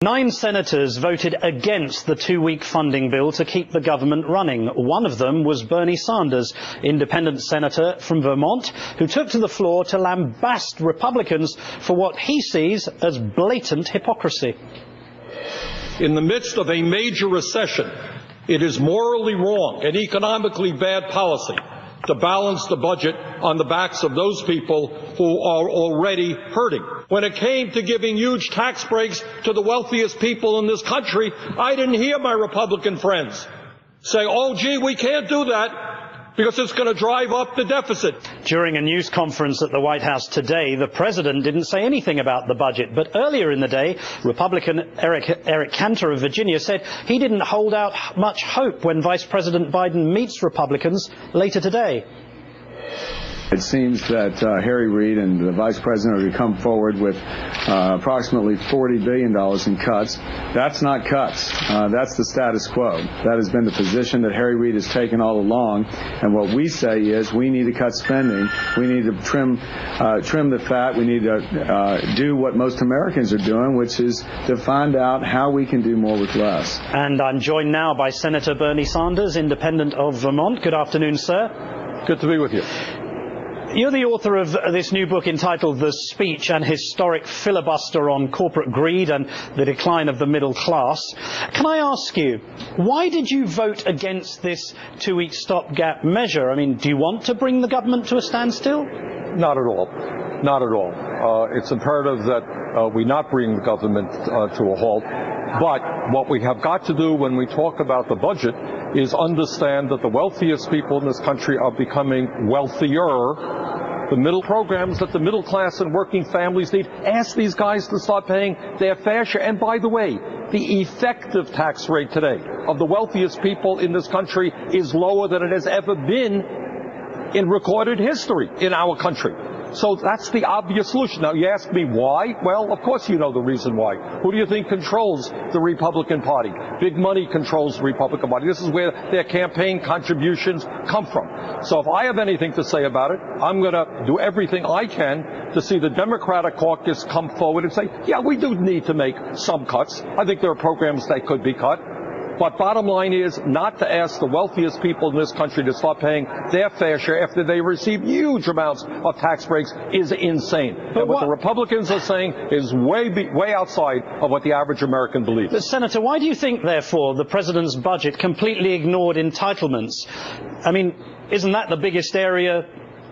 9 senators voted against the 2-week funding bill to keep the government running. One of them was Bernie Sanders, independent senator from Vermont, who took to the floor to lambast Republicans for what he sees as blatant hypocrisy. In the midst of a major recession, it is morally wrong and economically bad policy to balance the budget on the backs of those people who are already hurting. When it came to giving huge tax breaks to the wealthiest people in this country, I didn't hear my Republican friends say, oh, gee, we can't do that because it's going to drive up the deficit. During a news conference at the White House today, the president didn't say anything about the budget. But earlier in the day, Republican Eric Cantor of Virginia said he didn't hold out much hope when Vice President Biden meets Republicans later today. It seems that Harry Reid and the Vice President are going to come forward with approximately $40 billion in cuts. That's not cuts. That's the status quo. That has been the position that Harry Reid has taken all along. And what we say is we need to cut spending. We need to trim the fat. We need to do what most Americans are doing, which is to find out how we can do more with less. And I'm joined now by Senator Bernie Sanders, independent of Vermont. Good afternoon, sir. Good to be with you. You're the author of this new book entitled The Speech, an Historic Filibuster on Corporate Greed and the Decline of the Middle Class. Can I ask you, why did you vote against this 2-week stopgap measure? I mean, do you want to bring the government to a standstill? Not at all. Not at all. It's imperative that we not bring the government to a halt. But what we have got to do when we talk about the budget is understand that the wealthiest people in this country are becoming wealthier. The middle programs that the middle class and working families need, ask these guys to start paying their fair share. And by the way, the effective tax rate today of the wealthiest people in this country is lower than it has ever been in recorded history in our country. So that's the obvious solution. Now, you ask me why? Well, of course you know the reason why. Who do you think controls the Republican Party? Big money controls the Republican Party. This is where their campaign contributions come from. So if I have anything to say about it, I'm going to do everything I can to see the Democratic caucus come forward and say, yeah, we do need to make some cuts. I think there are programs that could be cut. But bottom line is not to ask the wealthiest people in this country to start paying their fair share after they receive huge amounts of tax breaks is insane. But what the Republicans are saying is way outside of what the average American believes. But Senator, why do you think, therefore, the president's budget completely ignored entitlements? I mean, isn't that the biggest area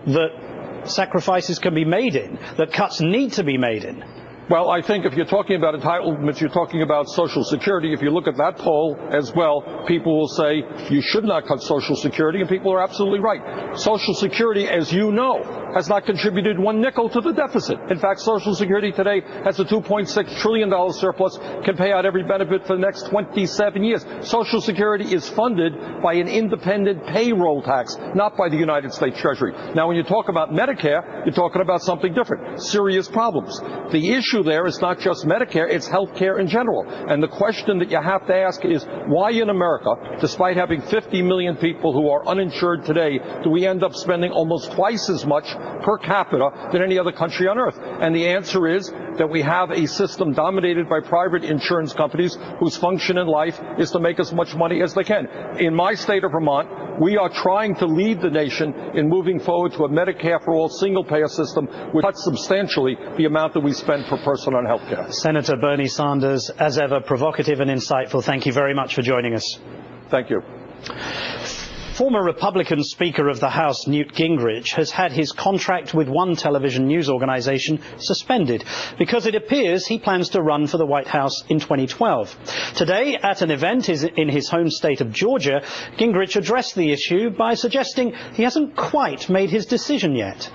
that sacrifices can be made in, that cuts need to be made in? Well, I think if you're talking about entitlements, you're talking about Social Security. If you look at that poll as well, people will say you should not cut Social Security, and people are absolutely right. Social Security, as you know, has not contributed one nickel to the deficit. In fact, Social Security today has a $2.6 trillion surplus, can pay out every benefit for the next 27 years. Social Security is funded by an independent payroll tax, not by the United States Treasury. Now, when you talk about Medicare, you're talking about something different, serious problems. The issue there is not just Medicare, it's health care in general. And the question that you have to ask is, why in America, despite having 50 million people who are uninsured today, do we end up spending almost twice as much per capita than any other country on earth? And the answer is that we have a system dominated by private insurance companies whose function in life is to make as much money as they can. In my state of Vermont, we are trying to lead the nation in moving forward to a Medicare for all single-payer system, which cuts substantially the amount that we spend per person on health care. Senator Bernie Sanders, as ever, provocative and insightful. Thank you very much for joining us. Thank you. Former Republican Speaker of the House, Newt Gingrich, has had his contract with one television news organization suspended because it appears he plans to run for the White House in 2012. Today, at an event in his home state of Georgia, Gingrich addressed the issue by suggesting he hasn't quite made his decision yet.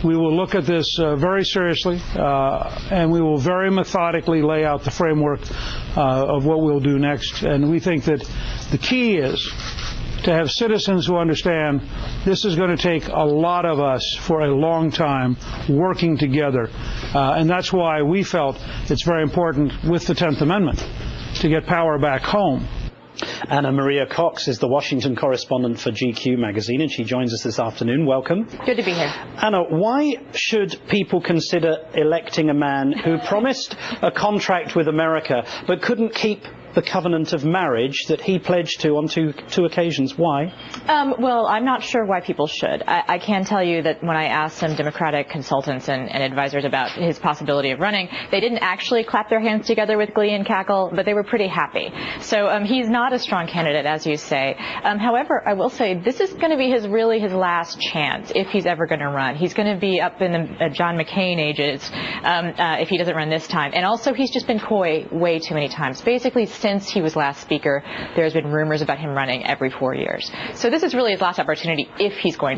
We will look at this very seriously, and we will very methodically lay out the framework of what we'll do next. And we think that the key is to have citizens who understand this is going to take a lot of us for a long time working together. And that's why we felt it's very important with the 10th Amendment to get power back home. Anna Maria Cox is the Washington correspondent for GQ magazine, and she joins us this afternoon. Welcome. Good to be here. Anna, why should people consider electing a man who promised a contract with America but couldn't keep the covenant of marriage that he pledged to on two occasions? Why? Well, I'm not sure why people should. I can tell you that when I asked some Democratic consultants and advisors about his possibility of running, they didn't actually clap their hands together with glee and cackle, but they were pretty happy. So he's not a strong candidate, as you say. However, I will say this is going to be his last chance if he's ever going to run. He's going to be up in the John McCain ages if he doesn't run this time. And also, he's just been coy way too many times. Basically, since he was last speaker, there's been rumors about him running every 4 years. So this is really his last opportunity if he's going to.